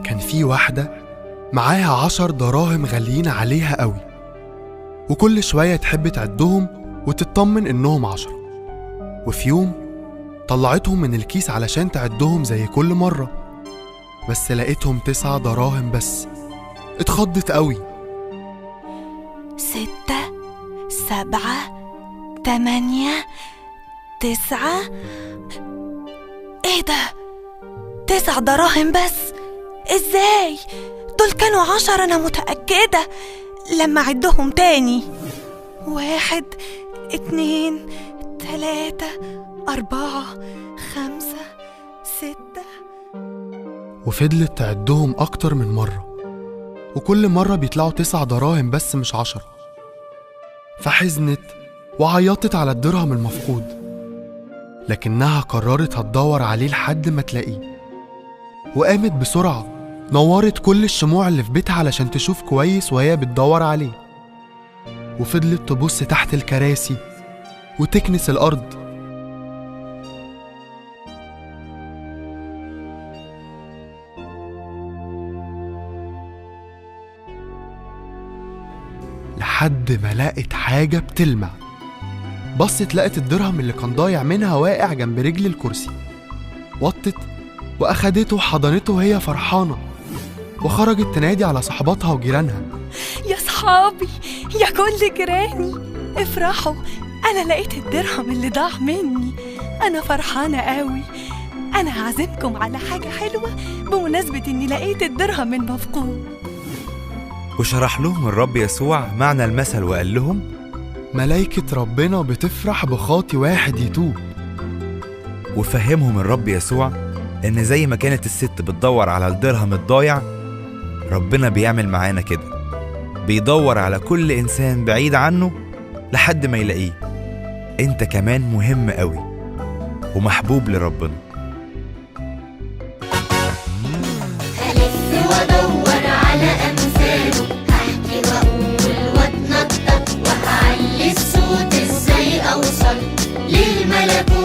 كان في واحدة معاها 10 دراهم غاليين عليها قوي، وكل شوية تحب تعدهم وتطمن إنهم 10. وفي يوم طلعتهم من الكيس علشان تعدهم زي كل مرة، بس لقيتهم 9 دراهم بس. اتخضت قوي. 6 7 8 9. ايه ده؟ 9 دراهم بس؟ ازاي؟ دول كانوا 10 انا متأكدة لما عدهم تاني. 1 2 3 4 5 6. وفضلت تعدهم أكتر من مرة، وكل مرة بيطلعوا 9 دراهم بس مش 10. فحزنت وعيطت على الدرهم المفقود، لكنها قررت هتدور عليه لحد ما تلاقيه. وقامت بسرعة نورت كل الشموع اللي في بيتها علشان تشوف كويس وهي بتدور عليه، وفضلت تبص تحت الكراسي وتكنس الأرض. لحد ما لقت حاجة بتلمع. بصت لقت الدرهم اللي كان ضايع منها واقع جنب رجل الكرسي. وطت وأخدته وحضنته وهي فرحانة، وخرجت تنادي على صحباتها وجيرانها. يا صحابي، يا كل جيراني، افرحوا، أنا لقيت الدرهم اللي ضاع مني. أنا فرحانة قوي. أنا هعزمكم على حاجة حلوة بمناسبة إني لقيت الدرهم المفقود. وشرح لهم الرب يسوع معنى المثل وقال لهم: ملايكة ربنا بتفرح بخاطي واحد يتوب. وفهمهم الرب يسوع إن زي ما كانت الست بتدور على الدرهم الضايع، ربنا بيعمل معانا كده، بيدور على كل إنسان بعيد عنه لحد ما يلاقيه. أنت كمان مهم قوي ومحبوب لربنا. هلف وادور على أمثاله، هحكي وأقول وأتنطط، وهعلي الصوت إزاي أوصل للملكوت.